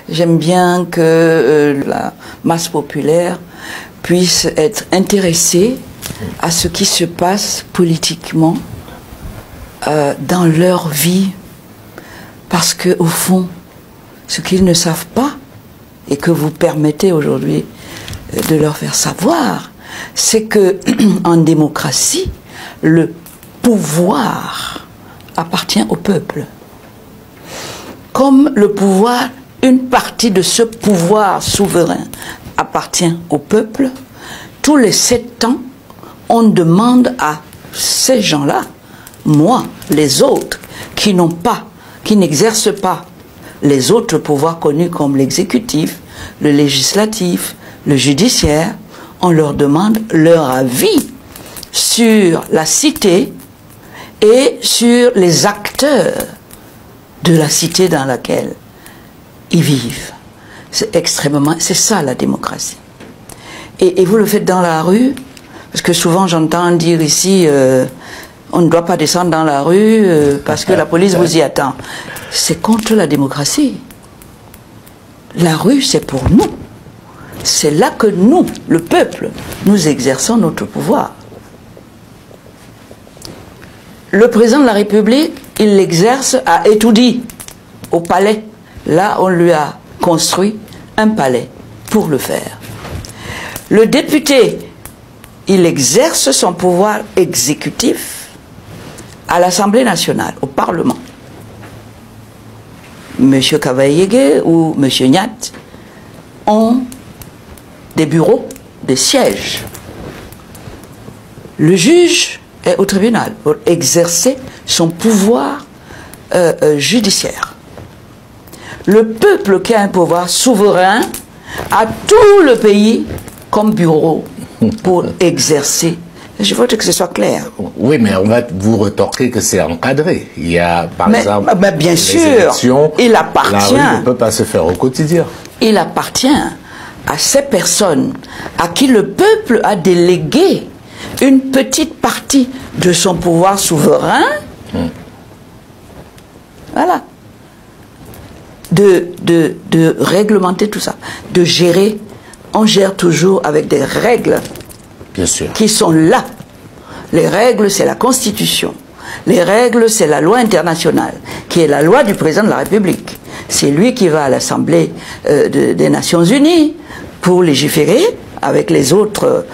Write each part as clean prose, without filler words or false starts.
J'aime bien que la masse populaire puisse être intéressée à ce qui se passe politiquement dans leur vie. Parce que au fond, ce qu'ils ne savent pas, et que vous permettez aujourd'hui de leur faire savoir, c'est que en démocratie, le pouvoir appartient au peuple. Comme le pouvoir, une partie de ce pouvoir souverain appartient au peuple, tous les 7 ans, on demande à ces gens-là, moi, les autres, qui n'ont pas, qui n'exercent pas les autres pouvoirs connus comme l'exécutif, le législatif, le judiciaire, on leur demande leur avis sur la cité et sur les acteurs de la cité dans laquelle ils vivent. C'est extrêmement... C'est ça la démocratie. Et vous le faites dans la rue, parce que souvent j'entends dire ici, on ne doit pas descendre dans la rue parce que la police vous y attend. C'est contre la démocratie. La rue, c'est pour nous. C'est là que nous, le peuple, nous exerçons notre pouvoir. Le président de la République, il l'exerce à Etoudi, au palais. Là, on lui a construit un palais pour le faire. Le député, il exerce son pouvoir exécutif à l'Assemblée nationale, au Parlement. M. Kavaïégué ou M. Nyat ont des bureaux, des sièges. Le juge est au tribunal pour exercer son pouvoir judiciaire. Le peuple qui a un pouvoir souverain a tout le pays comme bureau pour exercer. Je veux que ce soit clair. Oui, mais on va vous retorquer que c'est encadré. Il y a, par exemple, bien sûr, il appartient. La rue ne peut pas se faire au quotidien. Il appartient à ces personnes à qui le peuple a délégué une petite partie de son pouvoir souverain. Voilà. De réglementer tout ça, de gérer. On gère toujours avec des règles. Bien sûr. Qui sont là. Les règles, c'est la Constitution. Les règles, c'est la loi internationale, qui est la loi du président de la République. C'est lui qui va à l'Assemblée des Nations Unies pour légiférer avec les autres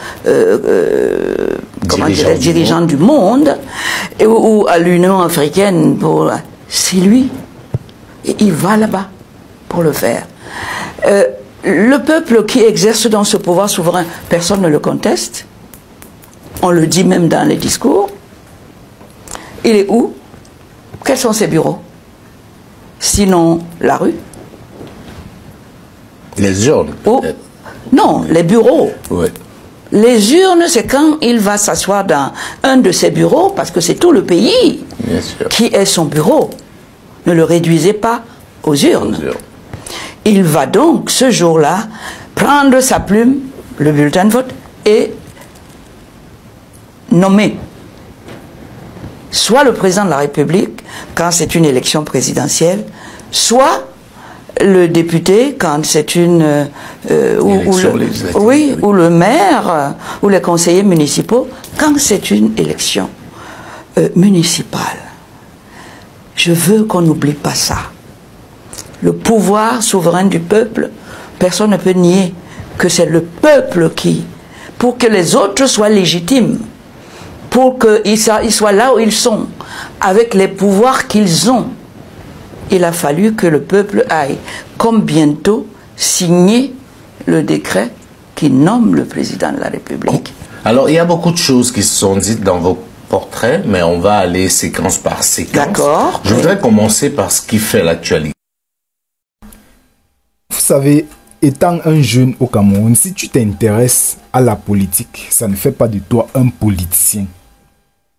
dirigeants du monde, ou à l'Union africaine. C'est lui. Et il va là-bas pour le faire. Le peuple qui exerce dans ce pouvoir souverain, personne ne le conteste. On le dit même dans les discours. Il est où? Quels sont ses bureaux? Sinon, la rue? Les urnes, peut-être. Non, les bureaux. Oui. Les urnes, c'est quand il va s'asseoir dans un de ses bureaux, parce que c'est tout le pays qui est son bureau. Ne le réduisez pas aux urnes. Il va donc, ce jour-là, prendre sa plume, le bulletin de vote, et nommer soit le président de la République, quand c'est une élection présidentielle, soit le député, quand c'est une... ou le maire, ou les conseillers municipaux, quand c'est une élection municipale. Je veux qu'on n'oublie pas ça. Le pouvoir souverain du peuple, personne ne peut nier que c'est le peuple qui, pour que les autres soient légitimes, pour qu'ils soient là où ils sont, avec les pouvoirs qu'ils ont, il a fallu que le peuple aille, comme bientôt, signer le décret qui nomme le président de la République. Alors, il y a beaucoup de choses qui se sont dites dans vos portraits, mais on va aller séquence par séquence. D'accord. Je voudrais commencer par ce qui fait l'actualité. Vous savez, étant un jeune au Cameroun, si tu t'intéresses à la politique, ça ne fait pas de toi un politicien.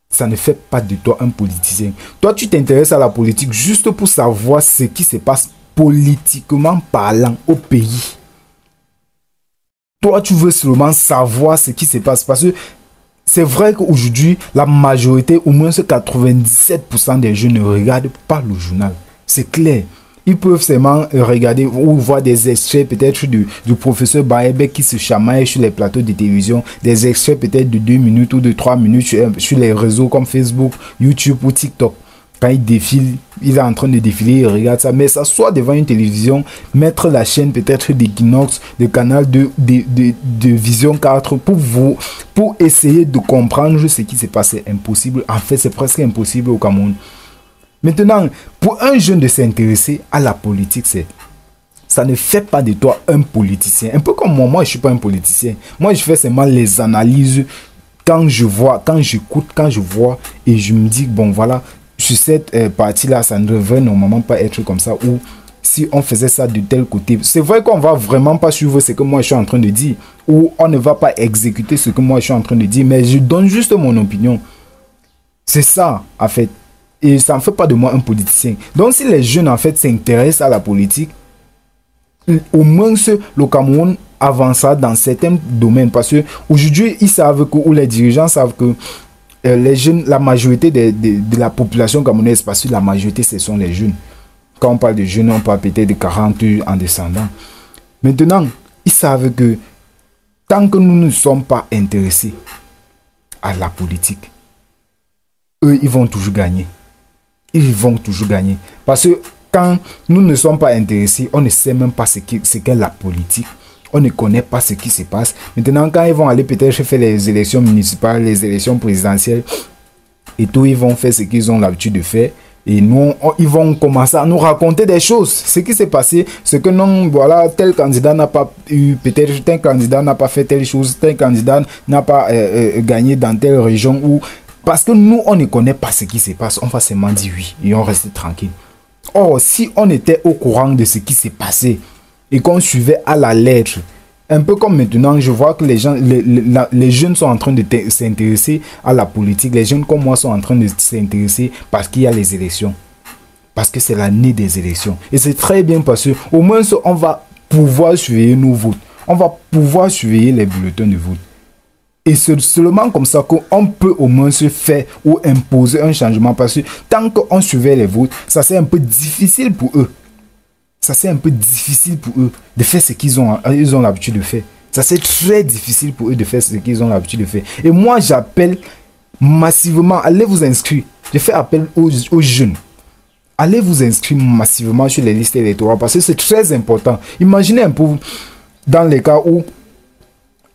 Ça ne fait pas de toi un politicien. Toi, tu t'intéresses à la politique juste pour savoir ce qui se passe politiquement parlant au pays. Toi, tu veux seulement savoir ce qui se passe. Parce que c'est vrai qu'aujourd'hui, la majorité, au moins 97% des jeunes ne regardent pas le journal. C'est clair. Ils peuvent seulement regarder ou voir des extraits peut-être du professeur Baebek qui se chamaille sur les plateaux de télévision, des extraits peut-être de 2 minutes ou de 3 minutes sur les réseaux comme Facebook, YouTube ou TikTok. Quand il défile, il est en train de défiler, il regarde ça. Mais s'asseoir devant une télévision, mettre la chaîne peut-être d'Equinox, de canal de Vision 4 pour essayer de comprendre ce qui s'est passé. Impossible. En fait, c'est presque impossible au Cameroun. Maintenant, pour un jeune de s'intéresser à la politique, ça ne fait pas de toi un politicien. Un peu comme moi, je ne suis pas un politicien. Moi, je fais seulement les analyses quand je vois, quand j'écoute, quand je vois et je me dis, bon voilà, sur cette partie-là, ça ne devrait normalement pas être comme ça. Ou si on faisait ça de tel côté, c'est vrai qu'on ne va vraiment pas suivre ce que moi je suis en train de dire. Ou on ne va pas exécuter ce que moi je suis en train de dire. Mais je donne juste mon opinion. C'est ça, en fait. Et ça ne fait pas de moi un politicien. Donc si les jeunes, en fait, s'intéressent à la politique, au moins le Cameroun avancera dans certains domaines. Parce qu'aujourd'hui, ils savent que, ou les dirigeants savent que les jeunes, la majorité de la population camerounaise, parce que la majorité, ce sont les jeunes. Quand on parle de jeunes, on parle peut-être de 40 en descendant. Maintenant, ils savent que tant que nous ne sommes pas intéressés à la politique, eux, ils vont toujours gagner. Ils vont toujours gagner. Parce que quand nous ne sommes pas intéressés, on ne sait même pas ce qu'est la politique. On ne connaît pas ce qui se passe. Maintenant, quand ils vont aller peut-être faire les élections municipales, les élections présidentielles, et tout, ils vont faire ce qu'ils ont l'habitude de faire. Et nous, ils vont commencer à nous raconter des choses. Ce qui s'est passé, c'est que non, voilà, tel candidat n'a pas eu, peut-être tel candidat n'a pas fait telle chose, tel candidat n'a pas gagné dans telle région. Ou parce que nous, on ne connaît pas ce qui se passe. On va seulement dire oui et on reste tranquille. Or, si on était au courant de ce qui s'est passé et qu'on suivait à la lettre, un peu comme maintenant, je vois que les gens, les jeunes sont en train de s'intéresser à la politique. Les jeunes comme moi sont en train de s'intéresser parce qu'il y a les élections. Parce que c'est l'année des élections. Et c'est très bien parce qu'au moins, on va pouvoir surveiller nos votes. On va pouvoir surveiller les bulletins de vote. Et c'est seulement comme ça qu'on peut au moins se faire ou imposer un changement. Parce que tant qu'on surveille les votes, ça c'est un peu difficile pour eux. Ça c'est un peu difficile pour eux de faire ce qu'ils ont l'habitude de faire. Ça c'est très difficile pour eux de faire ce qu'ils ont l'habitude de faire. Et moi j'appelle massivement, allez vous inscrire. Je fais appel aux jeunes. Allez vous inscrire massivement sur les listes électorales parce que c'est très important. Imaginez un peu dans les cas où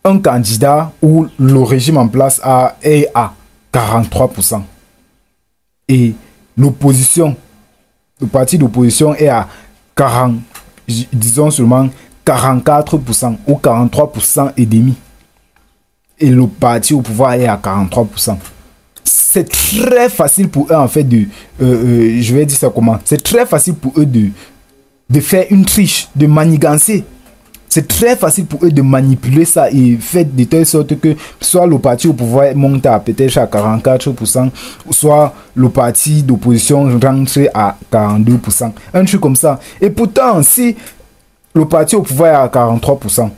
un candidat ou le régime en place est à 43%. Et l'opposition, le parti d'opposition est à 40, disons seulement 44% ou 43% et demi. Et le parti au pouvoir est à 43%. C'est très facile pour eux en fait je vais dire ça comment. C'est très facile pour eux de faire une triche, de manigancer. C'est très facile pour eux de manipuler ça et faire de telle sorte que soit le parti au pouvoir monte à peut-être à 44%, soit le parti d'opposition rentre à 42%. Un truc comme ça. Et pourtant, si le parti au pouvoir est à 43%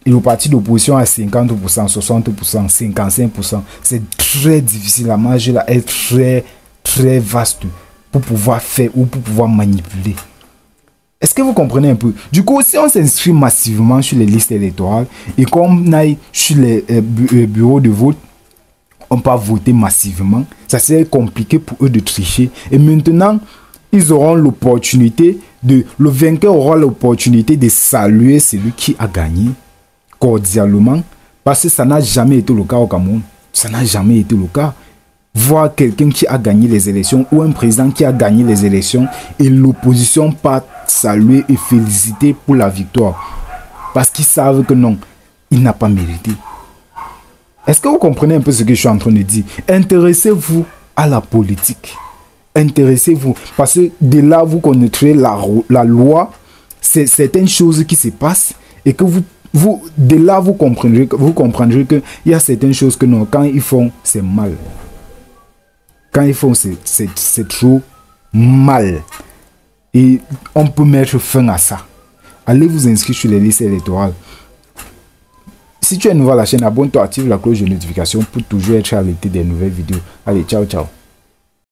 et le parti d'opposition à 50%, 60%, 55%, c'est très difficile. La marge là est très, très vaste pour pouvoir faire ou pour pouvoir manipuler. Est-ce que vous comprenez un peu? Du coup, si on s'inscrit massivement sur les listes électorales et qu'on aille sur les bureaux de vote, on peut voter massivement. Ça serait compliqué pour eux de tricher. Et maintenant, ils auront l'opportunité le vainqueur aura l'opportunité de saluer celui qui a gagné cordialement. Parce que ça n'a jamais été le cas au Cameroun. Ça n'a jamais été le cas. Voir quelqu'un qui a gagné les élections ou un président qui a gagné les élections et l'opposition part saluer et féliciter pour la victoire. Parce qu'ils savent que non, il n'a pas mérité. Est-ce que vous comprenez un peu ce que je suis en train de dire? Intéressez-vous à la politique. Intéressez-vous. Parce que de là, vous connaîtrez la loi. C'est certaines choses qui se passent et que de là, vous comprendrez qu'il y a certaines choses que non, quand ils font, c'est mal. Quand ils font, c'est trop mal. Et on peut mettre fin à ça. Allez vous inscrire sur les listes électorales. Si tu es nouveau à la chaîne, abonne-toi, active la cloche de notification pour toujours être alerté des nouvelles vidéos. Allez, ciao, ciao.